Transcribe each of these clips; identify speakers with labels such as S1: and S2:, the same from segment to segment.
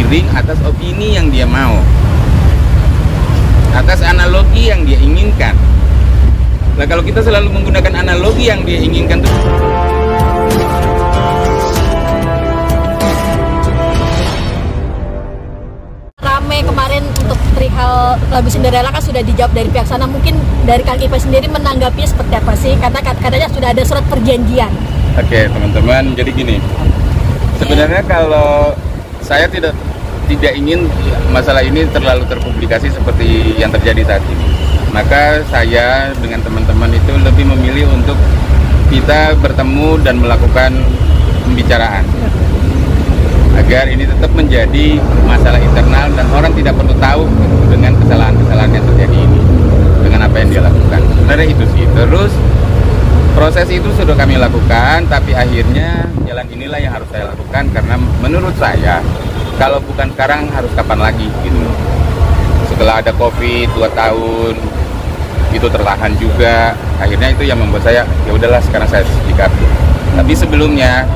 S1: giring atas opini yang dia mau, atas analogi yang dia inginkan. Nah, kalau kita selalu menggunakan analogi yang dia inginkan tuh
S2: rame kemarin untuk perihal lagu Cinderella kan sudah dijawab dari pihak sana. Mungkin dari Kang Ipe sendiri menanggapinya seperti apa sih? Karena katanya sudah ada surat perjanjian.
S1: Oke, teman-teman, jadi gini. Sebenarnya kalau saya tidak ingin masalah ini terlalu terpublikasi seperti yang terjadi saat ini. Maka saya dengan teman-teman itu lebih memilih untuk kita bertemu dan melakukan pembicaraan agar ini tetap menjadi masalah internal dan orang tidak perlu tahu dengan kesalahan-kesalahan yang terjadi ini dengan apa yang dia lakukan. Sebenarnya itu sih. Terus proses itu sudah kami lakukan, tapi akhirnya jalan inilah yang harus saya lakukan karena menurut saya kalau bukan sekarang harus kapan lagi gitu. Setelah ada Covid 2 tahun itu tertahan juga, akhirnya itu yang membuat saya ya udahlah sekarang saya sikapi. Tapi sebelumnya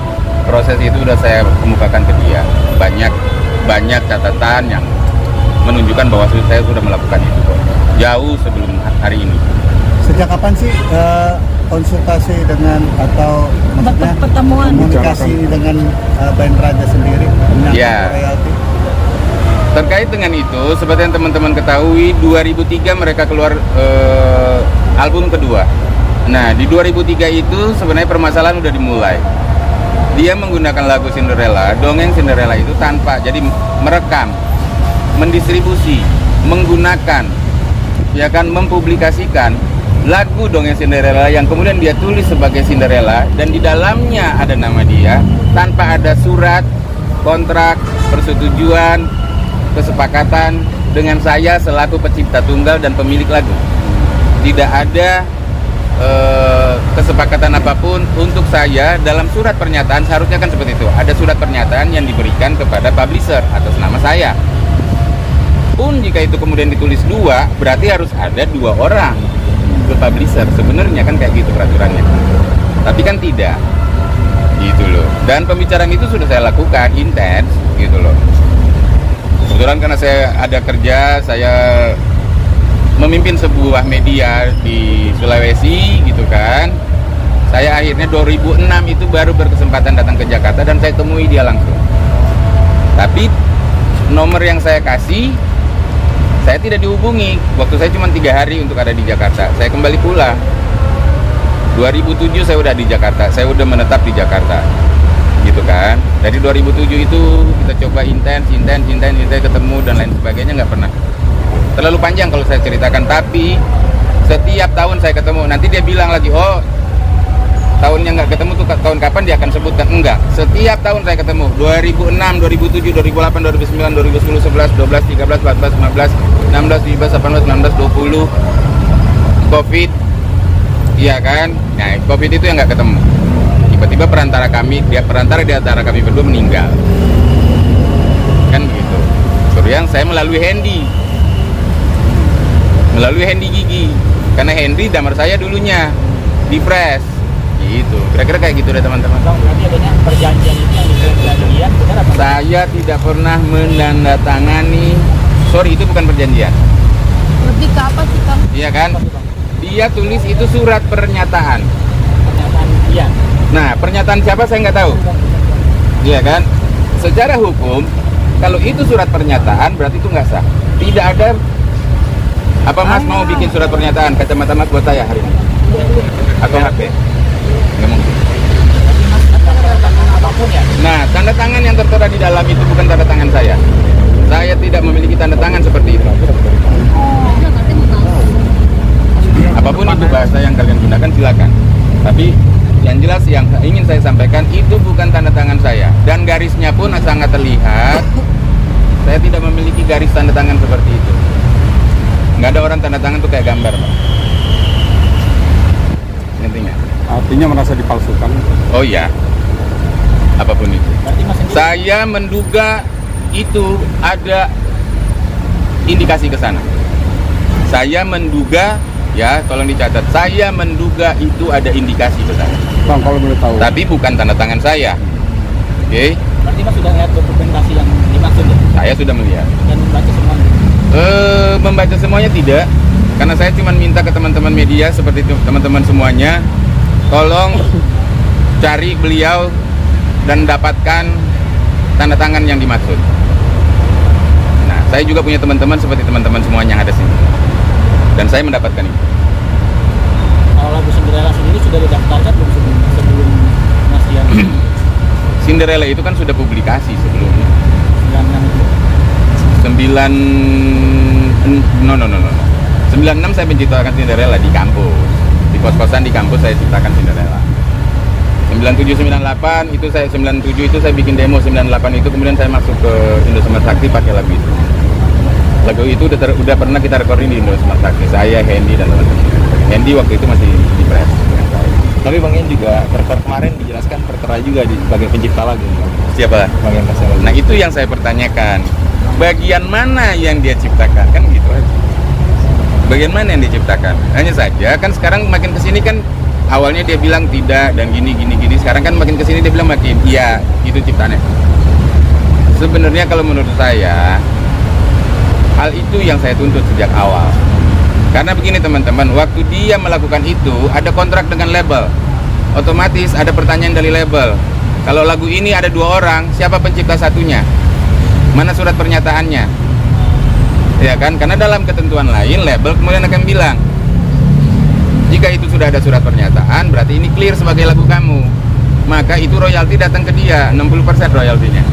S1: proses itu sudah saya kemukakan ke dia. Banyak catatan yang menunjukkan bahwa saya sudah melakukan itu jauh sebelum hari ini.
S3: Sejak kapan sih konsultasi dengan atau maksudnya
S2: pertemuan
S3: komunikasi dengan band Raja sendiri
S1: ya.
S3: Royalty?
S1: Terkait dengan itu, seperti yang teman-teman ketahui, 2003 mereka keluar album kedua. Nah, di 2003 itu sebenarnya permasalahan udah dimulai. Dia menggunakan lagu Cinderella, dongeng Cinderella itu tanpa, jadi merekam, mendistribusi, menggunakan, ya kan, mempublikasikan lagu dongeng Cinderella yang kemudian dia tulis sebagai Cinderella dan di dalamnya ada nama dia tanpa ada surat, kontrak, persetujuan, kesepakatan dengan saya selaku pencipta tunggal dan pemilik lagu. Tidak ada kesepakatan apapun untuk saya dalam surat pernyataan. Seharusnya kan seperti itu, ada surat pernyataan yang diberikan kepada publisher atas nama saya. Pun jika itu kemudian ditulis dua, berarti harus ada dua orang ke publisher. Sebenarnya kan kayak gitu peraturannya, tapi kan tidak gitu loh. Dan pembicaraan itu sudah saya lakukan intens gitu loh. Kebetulan karena saya ada kerja, saya memimpin sebuah media di Sulawesi gitu kan. Saya akhirnya 2006 itu baru berkesempatan datang ke Jakarta dan saya temui dia langsung. Tapi nomor yang saya kasih, saya tidak dihubungi. Waktu saya cuma 3 hari untuk ada di Jakarta. Saya kembali pulang. 2007 saya udah di Jakarta. Saya udah menetap di Jakarta. Gitu kan. Dari 2007 itu kita coba intens ketemu dan lain sebagainya, nggak pernah. Terlalu panjang kalau saya ceritakan, tapi setiap tahun saya ketemu. Nanti dia bilang lagi, oh tahunnya nggak ketemu tuh tahun kapan, dia akan sebutkan. Enggak, setiap tahun saya ketemu. 2006, 2007, 2008, 2009, 2010, 11, 12, 13, 14, 15, 16, 17, 18, 19, 20 Covid, iya kan. Nah, Covid itu yang nggak ketemu. Tiba-tiba perantara di antara kami berdua meninggal, kan begitu. Yang saya melalui Hendy Gigi, karena Hendy damar saya dulunya di Fresh gitu. Kira-kira kayak gitu deh teman-teman.
S4: Berarti adanya perjanjian itu yang perjanjian benar apa?
S1: Saya tidak pernah menandatangani. Sorry, itu bukan perjanjian.
S2: lebih ke apa sih Kang?
S1: Iya kan? Dia tulis itu surat pernyataan.
S4: Pernyataan dia.
S1: Nah, pernyataan siapa saya nggak tahu. Iya kan? Secara hukum, kalau itu surat pernyataan berarti itu nggak sah. Tidak ada. Apa Mas mau bikin surat pernyataan kacamata Mas buat saya hari ini? Atau HP? Nggak mungkin.
S4: Tapi Mas ada tanda tangan apapun ya?
S1: Nah, tanda tangan yang tertera di dalam itu bukan tanda tangan saya. Saya tidak memiliki tanda tangan seperti itu. Apapun itu bahasa yang kalian gunakan silakan. Tapi yang jelas yang ingin saya sampaikan itu bukan tanda tangan saya. Dan garisnya pun sangat terlihat. Saya tidak memiliki garis tanda tangan seperti itu. Nggak ada orang tanda tangan tuh kayak gambar, Pak. Intinya.
S3: Artinya merasa dipalsukan.
S1: Oh iya. Apapun itu.
S4: Berarti Mas sendiri
S1: Saya menduga itu ada indikasi ke sana. Saya menduga, ya tolong dicatat, saya menduga itu ada indikasi ke sana.
S3: Bang, kalau boleh tahu.
S1: Tapi bukan tanda tangan saya. Oke?
S4: berarti Mas sudah lihat dokumentasi yang dimaksud ya?
S1: Saya sudah melihat.
S4: Dan membaca semuanya.
S1: Membaca semuanya tidak, karena saya cuma minta ke teman-teman media seperti itu, teman-teman semuanya, tolong cari beliau dan dapatkan tanda tangan yang dimaksud. Nah, saya juga punya teman-teman seperti teman-teman semuanya yang ada sini, dan saya mendapatkan itu.
S4: Kalau lagu Cinderella sendiri sudah didaftarkan belum sebelum Mas Dian?
S1: Cinderella itu kan sudah publikasi sebelumnya. 96 saya menciptakan Cinderella di kampus, di kos-kosan di kampus saya ciptakan Cinderella. 97 98 itu saya 97 itu saya bikin demo, 98 itu kemudian saya masuk ke Indosmart Sakti pakai lagu itu. Lagu itu udah pernah kita recording di Indosmart Sakti, saya, Hendy dan teman-teman. Hendy waktu itu masih di press dengan saya.
S5: Tapi Bang Ian juga kemarin dijelaskan tertera juga di sebagai pencipta lagu.
S1: Siapa?
S5: Bang Ian Kasih.
S1: Nah itu yang saya pertanyakan. Bagian mana yang dia ciptakan? Kan gitu aja. Bagian mana yang diciptakan? Hanya saja kan sekarang makin kesini kan awalnya dia bilang tidak dan gini. Sekarang kan makin kesini dia bilang makin iya itu ciptaannya. Sebenarnya kalau menurut saya hal itu yang saya tuntut sejak awal. Karena begini teman-teman, waktu dia melakukan itu ada kontrak dengan label, otomatis ada pertanyaan dari label. Kalau lagu ini ada 2 orang, siapa pencipta satunya? Mana surat pernyataannya? Ya kan? Karena dalam ketentuan lain label kemudian akan bilang, jika itu sudah ada surat pernyataan, berarti ini clear sebagai lagu kamu. Maka itu royalti datang ke dia, 60% royaltinya.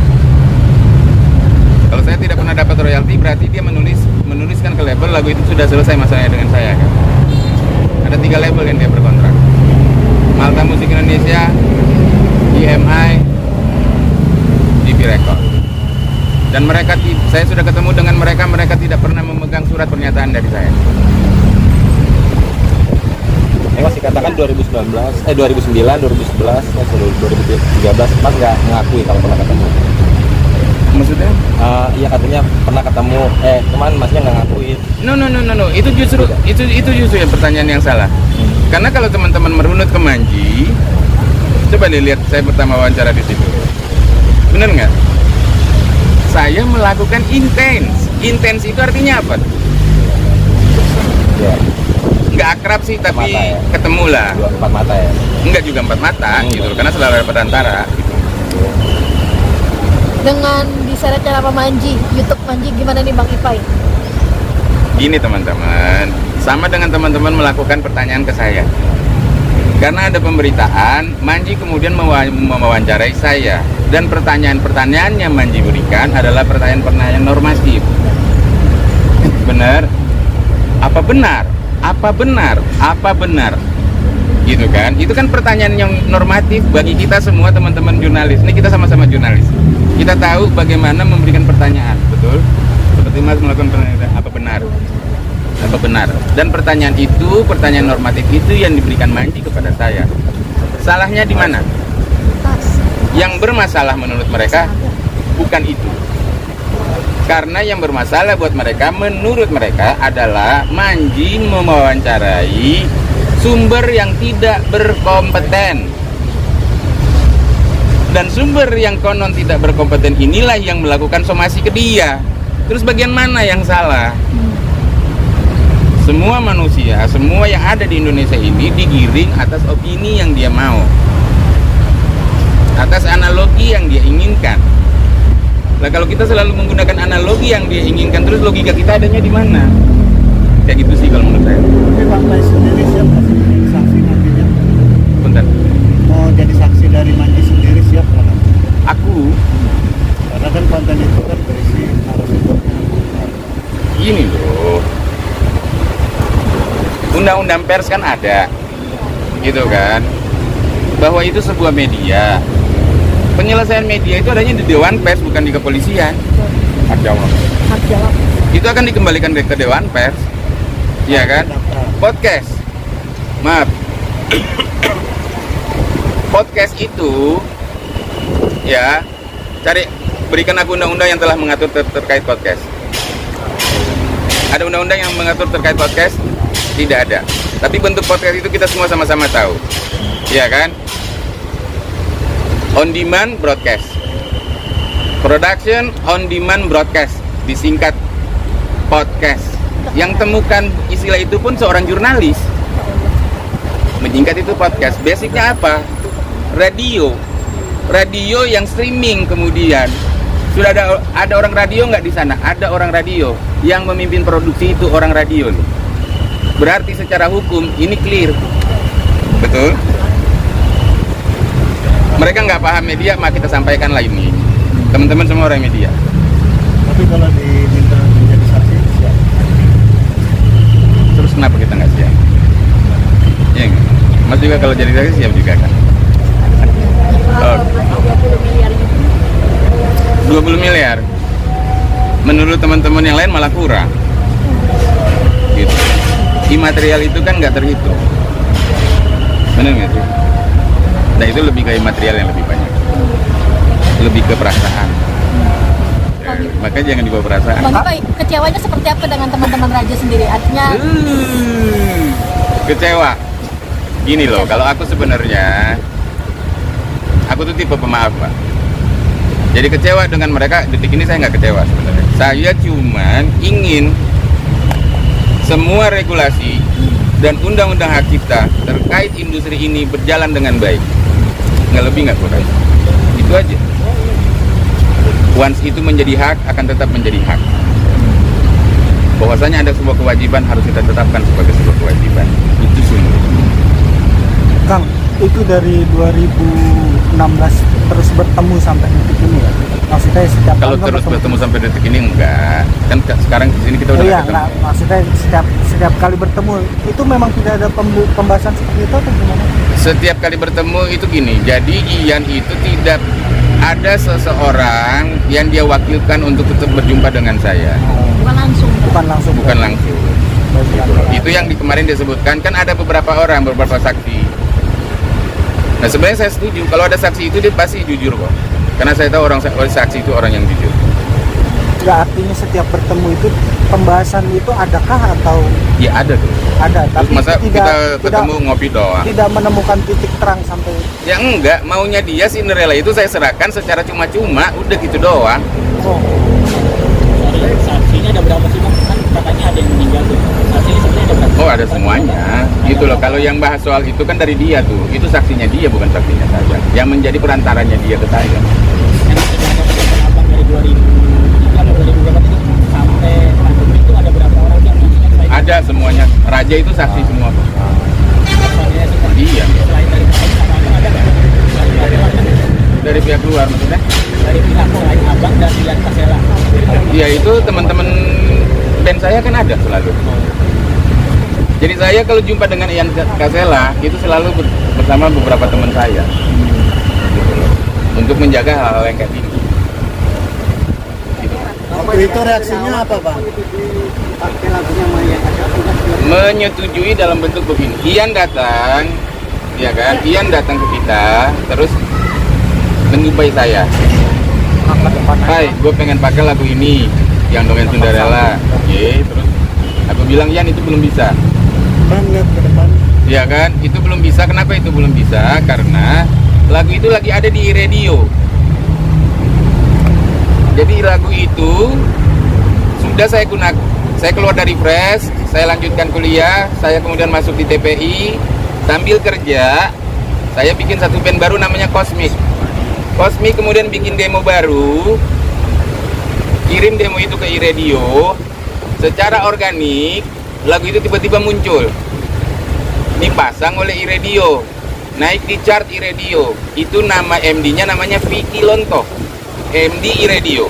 S1: Kalau saya tidak pernah dapat royalti, berarti dia menuliskan ke label lagu itu sudah selesai masalahnya dengan saya kan? Ada 3 label yang dia berkontrak, Malta Musik Indonesia, EMI, DP Record. Dan mereka, saya sudah ketemu dengan mereka tidak pernah memegang surat pernyataan dari saya.
S5: Masih katakan 2009, 2011, 2013 Mas nggak mengakui kalau pernah ketemu.
S1: Maksudnya?
S5: Iya katanya pernah ketemu, kemarin Masnya nggak ngakuin.
S1: No. Itu justru yang pertanyaan yang salah. Karena kalau teman-teman merunut ke Manji, coba dilihat saya pertama wawancara di situ. Bener nggak? Saya melakukan intens. Intens itu artinya apa?
S5: Ya.
S1: Nggak akrab sih, tapi
S5: Mata, ya?
S1: ketemu lah.
S5: 4 mata ya.
S1: Enggak juga 4 mata gitu, karena selalu ada perantara. Gitu.
S2: Dengan diseretnya nama Manji, YouTube Manji, gimana nih Bang Ipai?
S1: Gini teman-teman, sama dengan teman-teman melakukan pertanyaan ke saya. Karena ada pemberitaan, Manji kemudian mewawancarai saya. Dan pertanyaan-pertanyaan yang Manji berikan adalah pertanyaan-pertanyaan normatif. Benar? Apa benar? Apa benar? Apa benar? Gitu kan? Itu kan pertanyaan yang normatif bagi kita semua teman-teman jurnalis. Ini kita sama-sama jurnalis. Kita tahu bagaimana memberikan pertanyaan, betul? Seperti Mas melakukan pertanyaan, apa benar? Apa benar? Dan pertanyaan itu, pertanyaan normatif itu yang diberikan Manji kepada saya. Salahnya di mana? Yang bermasalah menurut mereka bukan itu. Karena yang bermasalah buat mereka, menurut mereka adalah Manji mewawancarai sumber yang tidak berkompeten. Dan sumber yang konon tidak berkompeten inilah yang melakukan somasi ke dia. Terus bagian mana yang salah? Semua manusia, semua yang ada di Indonesia ini digiring atas opini yang dia mau, atas analogi yang dia inginkan. Nah kalau kita selalu menggunakan analogi yang dia inginkan, terus logika kita adanya di mana? Kayak gitu sih kalau menurut saya.
S3: Tapi Bang Pai sendiri siap nggak sih jadi saksi nantinya?
S1: Bentar.
S3: Mau jadi saksi dari Manji sendiri siap nggak?
S1: Aku
S3: Karena kan konten itu kan berisi narasumbernya.
S1: ini loh, undang-undang pers kan ada, gitu kan, bahwa itu sebuah media. Penyelesaian media itu adanya di Dewan Pers, bukan di kepolisian.
S3: Hak jawab.
S2: Hak jawab.
S1: Itu akan dikembalikan ke Dewan Pers, ya kan? Podcast, maaf, podcast itu, ya, berikan aku undang-undang yang telah mengatur terkait podcast. Ada undang-undang yang mengatur terkait podcast? Tidak ada. Tapi bentuk podcast itu kita semua sama-sama tahu, ya kan? On demand broadcast, Production on demand broadcast, disingkat podcast. Yang temukan istilah itu pun seorang jurnalis. Menyingkat itu podcast. Basicnya apa? Radio. Radio yang streaming kemudian. Sudah ada orang radio nggak di sana? Ada orang radio. Yang memimpin produksi itu orang radio. Berarti secara hukum ini clear. Betul? Mereka nggak paham media, maka kita sampaikan lah ini. Teman-teman semua orang media.
S3: Tapi kalau diminta menjadi saksi siap.
S1: Terus kenapa kita nggak siap? Ya, Mas juga kalau jadi saksi siap juga kan? Oh. 20 miliar. Menurut teman-teman yang lain malah kurang. Gitu. Imaterial itu kan nggak terhitung. Benar nggak sih? Nah itu lebih ke imaterial yang lebih banyak, lebih ke perasaan. Makanya jangan dibawa perasaan.
S2: Bang Ipai, kecewanya seperti apa dengan teman-teman Raja sendiri? Artinya
S1: kecewa. Gini loh, kalau aku sebenarnya aku tuh tipe pemaaf, Pak. Jadi kecewa dengan mereka, detik ini saya nggak kecewa sebenarnya. Saya cuman ingin semua regulasi dan undang-undang hak cipta terkait industri ini berjalan dengan baik. Nggak lebih nggak kurang. Itu aja. Once itu menjadi hak, akan tetap menjadi hak. Bahwasanya ada sebuah kewajiban harus kita tetapkan sebagai sebuah kewajiban. Itu sungguh.
S6: Kang, itu dari 2016 terus bertemu sampai detik ini ya? Maksudnya setiap
S1: kalau
S6: tahun
S1: terus bertemu sampai detik ini enggak. Kan sekarang di sini kita udah
S6: iya,
S1: ketemu.
S6: enggak, maksudnya setiap kali bertemu itu memang tidak ada pembahasan seperti itu atau gimana?
S1: Setiap kali bertemu itu gini. Jadi Ian itu tidak ada seseorang yang dia wakilkan untuk tetap berjumpa dengan saya.
S2: bukan langsung.
S6: Bukan langsung.
S1: Bukan langsung. Itu yang kemarin disebutkan, kan ada beberapa orang, beberapa saksi. Nah sebenarnya saya setuju, kalau ada saksi itu dia pasti jujur kok. Karena saya tahu orang saksi itu orang yang jujur.
S6: Nggak, artinya setiap bertemu itu pembahasan itu adakah atau?
S1: Ya ada tuh.
S6: Ada,
S1: Terus
S6: tapi
S1: masa
S6: tidak,
S1: kita ketemu ngopi doang?
S6: Tidak menemukan titik terang sampai.
S1: Ya enggak, maunya dia Cinderella itu saya serahkan secara cuma-cuma, udah gitu doang.
S6: Oh.
S4: Sorry, saksinya ada berapa sih Bang? Kan katanya ada yang meninggal tuh. Saksinya sebenarnya ada berapa?
S1: Oh ada semuanya, gitu loh. Kalau yang bahas soal itu kan dari dia tuh, itu saksinya dia bukan saksinya saya. Yang menjadi perantaranya dia ke saya.
S4: Yang sejarah perjalanan Abang dari 2000 berapa itu sampai pandemi itu ada berapa orang yang menyaksikan saya?
S1: Ada semuanya, Raja itu saksi semua.
S4: Personilnya semua.
S1: Iya.
S4: Selain dari pihak sama Abang ada nggak?
S1: Dari pihak luar maksudnya?
S4: Dari pihak selain Abang dan Ian Kasela.
S1: Ya itu teman-teman band saya kan ada selalu. Jadi saya kalau jumpa dengan Ian Kasela itu selalu bersama beberapa teman saya. Gitu loh. Untuk menjaga hal-hal yang kayak gini. Gitu.
S3: Waktu itu reaksinya apa, Bang?
S1: Menyetujui dalam bentuk begini. Ian datang, ya kan? Ian datang ke kita, terus menyupai saya. Hai, gue pengen pakai lagu ini, yang Dongeng Cinderella. Oke, terus aku bilang Ian itu belum bisa.
S3: Bang, lihat ke depan.
S1: Ya kan, itu belum bisa. Kenapa itu belum bisa? Karena lagu itu lagi ada di radio. Jadi lagu itu sudah saya gunakan. Saya keluar dari Fresh, saya lanjutkan kuliah, saya kemudian masuk di TPI. Sambil kerja, saya bikin satu band baru namanya Cosmic. Cosmic kemudian bikin demo baru, kirim demo itu ke iRadio. Secara organik, lagu itu tiba-tiba muncul, dipasang oleh iRadio, naik di chart iRadio. Itu nama MD-nya namanya Vicky Lonto, MD iRadio.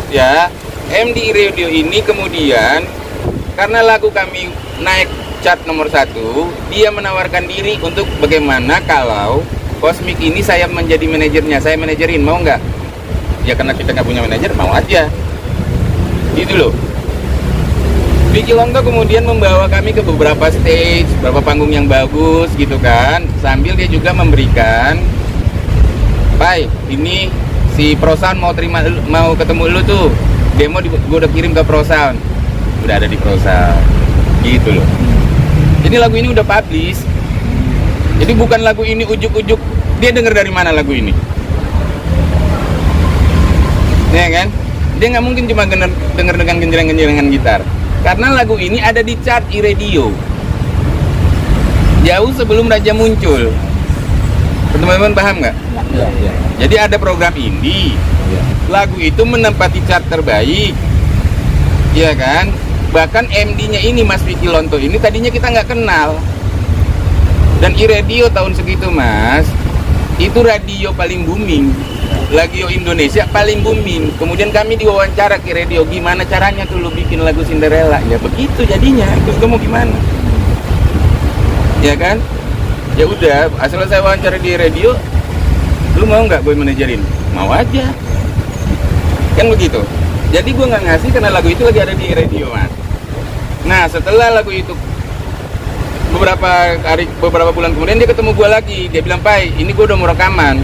S1: Ya, MD iRadio ini kemudian karena lagu kami naik chart nomor 1, dia menawarkan diri untuk bagaimana kalau Cosmic ini saya menjadi manajernya, saya manajerin, mau nggak? Ya karena kita nggak punya manajer, mau aja. Gitu loh. Vicky Lonto kemudian membawa kami ke beberapa stage, beberapa panggung yang bagus gitu kan. Sambil dia juga memberikan, Pai, ini si Prosound mau ketemu lu tuh. Demo gue udah kirim ke Prosound. Udah ada di Prosound. Gitu loh. Jadi lagu ini udah publish. Jadi bukan lagu ini ujuk-ujuk dia dengar dari mana lagu ini. Ya kan? Dia nggak mungkin cuma denger dengan genjreng-genjrengan gitar. Karena lagu ini ada di chart iRadio. Jauh sebelum Raja muncul. Teman-teman paham nggak?
S5: Iya.
S1: Jadi ada program indie. Lagu itu menempati chart terbaik. Iya kan? Bahkan MD-nya ini Mas Vicky Lonto ini tadinya kita nggak kenal. Dan iRadio tahun segitu Mas, itu radio paling booming. Radio Indonesia paling booming. Kemudian kami diwawancara ke radio, gimana caranya tuh lu bikin lagu Cinderella? Ya begitu jadinya. Terus kamu gimana? Ya kan? Ya udah, asal saya wawancara di radio, lu mau nggak gue manajerin? Mau aja. Kan begitu. Jadi gue nggak ngasih karena lagu itu lagi ada di radio Mas. Nah setelah lagu itu beberapa bulan kemudian dia ketemu gue lagi. Dia bilang, Pai, ini gue udah mau rekaman,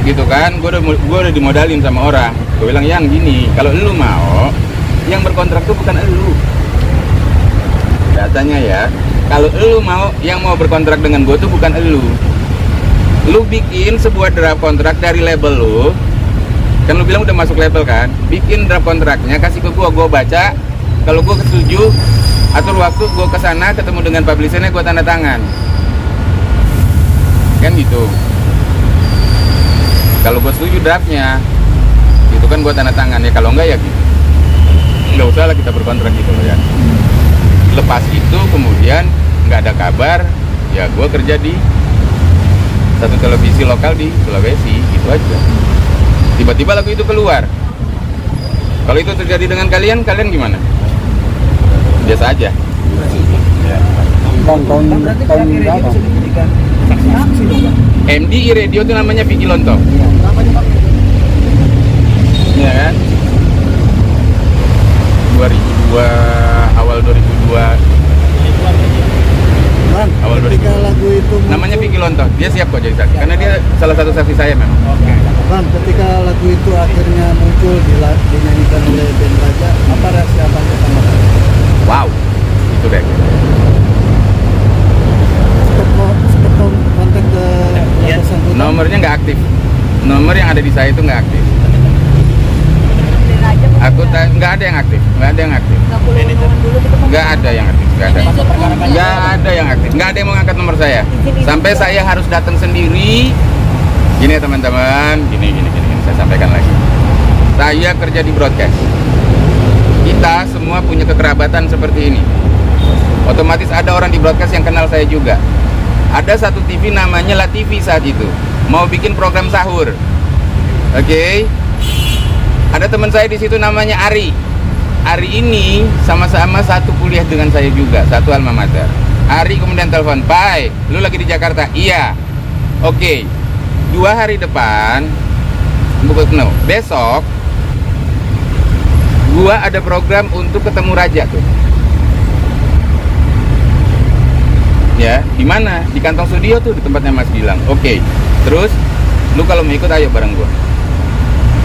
S1: gitu kan? Gue udah dimodalin sama orang. Gue bilang, yang gini, kalau lu mau, yang berkontrak tuh bukan lu. Datanya ya, kalau lu mau, yang mau berkontrak dengan gue tuh bukan lu. Lu bikin sebuah draft kontrak dari label lu. Kan lu bilang udah masuk label kan? Bikin draft kontraknya, kasih ke gue baca. Kalau gue setuju, atur waktu gue kesana ketemu dengan publishernya, gue tanda tangan. Kan gitu. Kalau gue setuju draftnya, itu kan gue tanda tangan ya. Kalau enggak ya gitu. Nggak usah lah kita berkontrak gitu loh ya. Lepas itu kemudian nggak ada kabar, ya gue kerja di satu televisi lokal di Sulawesi, gitu aja. Tiba-tiba lagu itu keluar. Kalau itu terjadi dengan kalian gimana? Biasa aja.
S6: Tahun berapa?
S1: MD iRadio itu namanya Vicky Lonto. Iya kan? 2002, awal 2002.
S3: Bang,
S1: Awal
S3: ketika
S1: 2000.
S3: lagu itu muncul,
S1: Namanya Vicky Lonto. Dia siap kok jadi saksi. Karena dia salah satu saksi saya memang.
S3: Bang, ketika lagu itu akhirnya muncul dinyanyikan oleh band Raja, apa reaksi abang pertama kali?
S1: Wow, itu deh.
S3: Stop kontak ke yang bersangkutan.
S1: Nomornya nggak aktif. Nomor yang ada di saya itu nggak aktif. Nggak ada yang aktif. Nggak ada yang aktif. Nggak ada yang aktif. Nggak ada. Nggak ada yang aktif. Nggak ada yang mau ngangkat nomor saya. Sampai saya harus datang sendiri. Gini ya teman-teman. Gini. Saya sampaikan lagi. Saya kerja di broadcast. Kita semua punya kekerabatan seperti ini. Otomatis ada orang di broadcast yang kenal saya juga. Ada satu TV namanya La TV saat itu, mau bikin program sahur. Oke. Ada teman saya di situ namanya Ari. Ari ini sama-sama satu kuliah dengan saya juga, satu alma mater. Ari kemudian telepon, Pai, lu lagi di Jakarta? Iya. Oke. 2 hari depan, besok, gua ada program untuk ketemu Raja tuh. Ya, di mana? Di kantong studio tuh, di tempatnya Mas bilang. Oke. Terus, lu kalau mau ikut ayo bareng gua.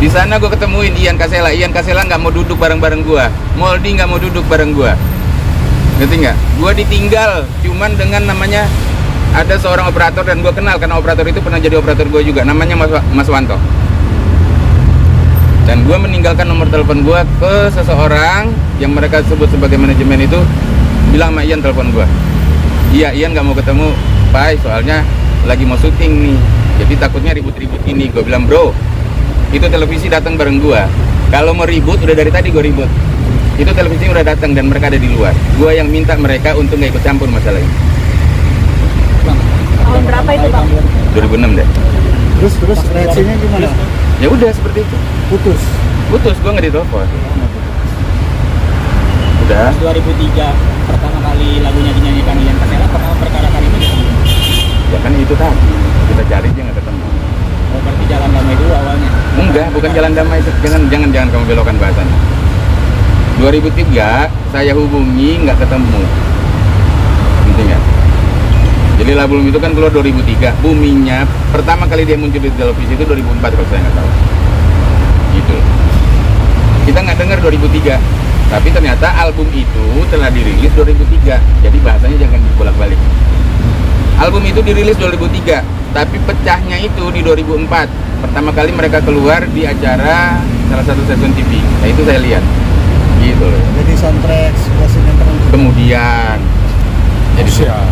S1: Di sana gua ketemuin Ian Kasela. Ian Kasela nggak mau duduk bareng-bareng gua. Moldi nggak mau duduk bareng gua. Ngerti nggak? Gua ditinggal, cuman dengan namanya ada seorang operator dan gua kenal karena operator itu pernah jadi operator gua juga. Namanya Mas Wanto. Dan gua meninggalkan nomor telepon gua ke seseorang yang mereka sebut sebagai manajemen itu, bilang sama Ian telepon gua. Iya, Ian nggak mau ketemu, Pai, soalnya lagi mau syuting nih. Jadi takutnya ribut-ribut ini. Gue bilang, bro, itu televisi datang bareng gue. Kalau mau ribut, udah dari tadi gue ribut. Itu televisi udah datang dan mereka ada di luar. Gue yang minta mereka untuk nggak ikut campur masalah ini.
S2: Tahun berapa itu Bang?
S1: 2006 deh.
S3: Terus reaksinya gimana?
S1: Ya udah seperti itu. Putus, gue nggak ditelepon. Udah.
S4: 2003 pertama kali lagunya dinyanyikan Ian Kasela, pertama perkara kali ini gitu.
S1: Ya kan itu tadi kita cari aja nggak ketemu.
S4: Oh, berarti jalan damai dulu awalnya.
S1: Enggak, bukan jalan damai. Jangan kamu belokkan bahasannya. 2003 saya hubungi nggak ketemu. Intinya. Jadi album itu kan keluar 2003. Boomingnya pertama kali dia muncul di televisi itu 2004 kalau saya nggak tahu. Gitu. Kita nggak dengar 2003. Tapi ternyata album itu telah dirilis 2003. Jadi bahasanya jangan dibolak-balik. Album itu dirilis 2003. Tapi pecahnya itu di 2004. Pertama kali mereka keluar di acara salah satu stasiun TV. Nah itu saya lihat. Gitu loh.
S3: Jadi soundtrack sebuah sinetron.
S1: Kemudian jadi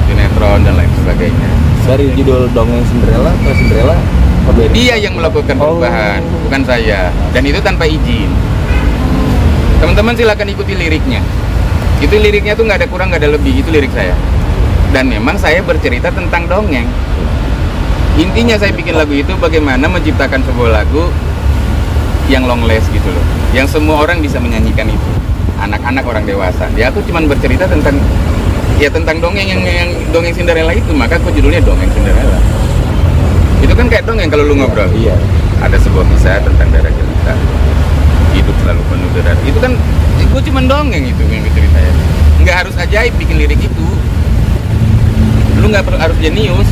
S1: sinetron dan lain sebagainya.
S5: Dari judul Dongeng Cinderella ke Cinderella berbeda.
S1: Dia yang melakukan perubahan, bukan saya. Dan itu tanpa izin. Teman-teman silakan ikuti liriknya. Itu liriknya tuh nggak ada kurang, nggak ada lebih. Itu lirik saya. Dan memang saya bercerita tentang dongeng. Intinya saya bikin lagu itu bagaimana menciptakan sebuah lagu yang long last gitu loh. Yang semua orang bisa menyanyikan itu. Anak-anak, orang dewasa. Ya aku cuma bercerita tentang dongeng yang dongeng Cinderella itu. Maka aku judulnya Dongeng Cinderella. Itu kan kayak dongeng kalau lu ngobrol.
S5: Iya.
S1: Ada sebuah kisah tentang darah jelita. Hidup selalu penuh darah. Itu kan gue cuma dongeng itu yang ceritanya. Nggak harus ajaib bikin lirik itu. Lu nggak perlu harus jenius.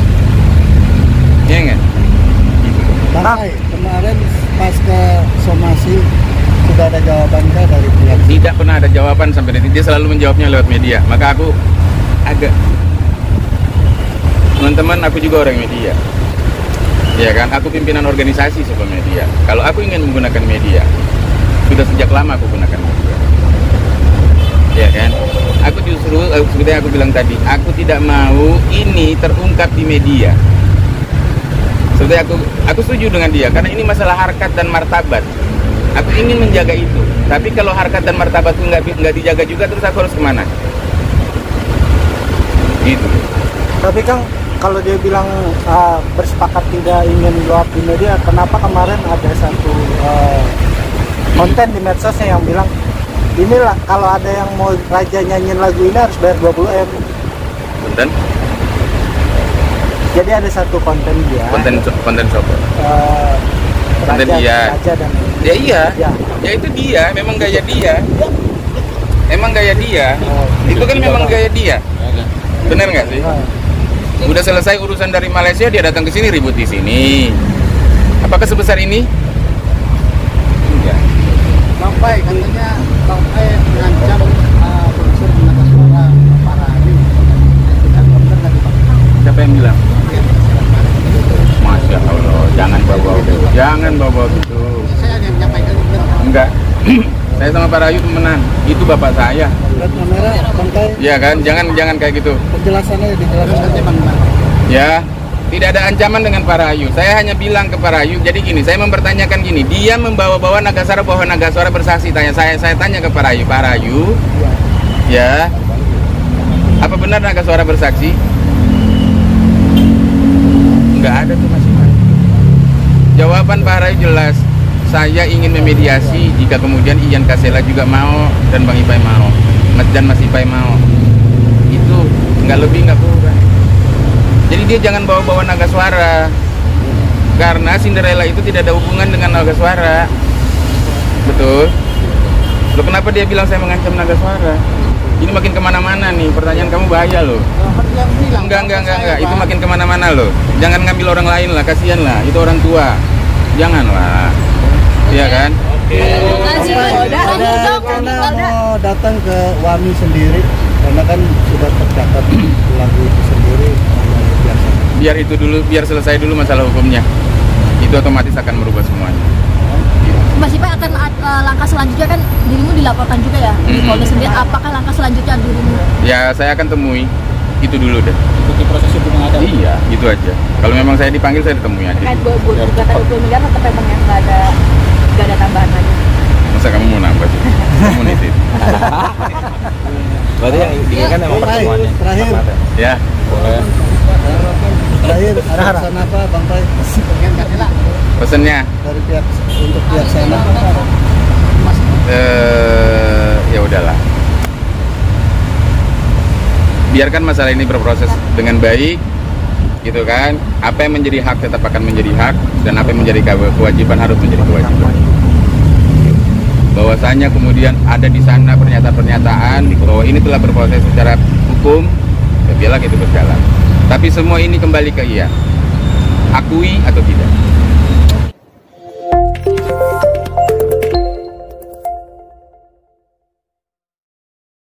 S1: Ya nggak? Gitu.
S3: Bang Pai, kemarin pas ke somasi sudah ada jawabankah dari pihak?
S1: Tidak pernah ada jawaban sampai detik. Dia selalu menjawabnya lewat media. Maka aku agak, teman-teman, aku juga orang media. Ya kan, aku pimpinan organisasi sebuah media. Kalau aku ingin menggunakan media, sudah sejak lama aku gunakan media. Ya kan, aku justru seperti yang aku bilang tadi, aku tidak mau ini terungkap di media. Seperti aku setuju dengan dia, karena ini masalah harkat dan martabat. Aku ingin menjaga itu. Tapi kalau harkat dan martabatku nggak dijaga juga, terus aku harus kemana? Gitu.
S6: Tapi Kang, kalau dia bilang bersepakat tidak ingin blow up di media, kenapa kemarin ada satu konten di medsosnya yang bilang inilah kalau ada yang mau Raja nyanyiin lagu ini harus bayar 20M.
S1: Konten?
S6: Jadi ada satu konten dia.
S1: Konten sopo. Konten dia.
S6: Raja dan
S1: Ya iya.
S6: Ya.
S1: Ya itu dia, memang gaya dia. Emang gaya dia. Itu kan memang gaya dia. Bener nggak sih? Udah selesai urusan dari Malaysia, dia datang ke sini ribut di sini. Apakah sebesar ini? Enggak.
S3: Bang Pai, katanya Bang Pai mengancam produser penata suara para ini. Benar nggak Bang?
S1: Siapa yang bilang? Masya Allah, jangan bawa-bawa gitu. Jangan bawa-bawa gitu.
S3: Saya hanya menyampaikan benar.
S1: Enggak. Saya sama Pak Rayu temenan. Itu bapak saya.
S3: Lihat kamera, Bang Pai.
S1: Ya kan, jangan kayak gitu.
S3: Penjelasannya dijelaskan aja Bang.
S1: Ya, tidak ada ancaman dengan Pak Rayu. Saya hanya bilang ke Pak Rayu. Jadi gini, saya mempertanyakan gini. Dia membawa-bawa Nagasara bahwa Nagasara bersaksi. Saya tanya ke Pak Rayu. Pak Rayu, ya, apa benar Nagasara bersaksi? Enggak ada tuh Mas Iman. Jawaban Pak Rayu jelas. Saya ingin memediasi jika kemudian Ian Kasela juga mau dan Bang Ipai mau, dan Mas Ipai mau. Itu nggak lebih nggak kurang. Jadi dia jangan bawa-bawa Nagaswara, karena Cinderella itu tidak ada hubungan dengan Nagaswara. Betul. Loh, kenapa dia bilang saya mengancam Nagaswara? Ini makin kemana-mana nih, pertanyaan kamu bahaya loh. Enggak, itu makin kemana-mana loh. Jangan ngambil orang lain lah, kasihan lah, itu orang tua. Janganlah. Iya kan?
S3: Karena mau datang ke Wami sendiri, karena kan sudah tercatat lagu itu sendiri.
S1: Biar itu dulu, biar selesai dulu masalah hukumnya. Itu otomatis akan merubah semuanya.
S2: Mas Ipai akan langkah selanjutnya kan dirimu dilaporkan juga ya di Polda sendiri. Apakah langkah selanjutnya dirimu?
S1: Ya saya akan temui. Itu dulu deh.
S4: Ikuti proses hukum yang ada.
S1: Iya, gitu aja. Kalau memang saya dipanggil, saya ditemui aja.
S2: Terkait gugatan 20 miliar tetap memang yang nggak ada tambahan lagi.
S1: Masa kamu mau nambah sih? Kamu nitip.
S5: Berarti yang diinginkan emang pertemuannya.
S3: Terakhir.
S1: Ya,
S5: Boleh.
S3: Terakhir, ada pesan apa Bang Pai?
S1: pesennya.
S3: Dari pihak untuk pihak sana.
S1: Ya udahlah. Biarkan masalah ini berproses dengan baik, gitu kan. Apa yang menjadi hak tetap akan menjadi hak, dan apa yang menjadi kewajiban harus menjadi kewajiban. Bahwasanya kemudian ada di sana pernyataan-pernyataan bahwa ini telah berproses secara hukum, ya biarlah itu berjalan. Tapi semua ini kembali ke ia, akui atau tidak.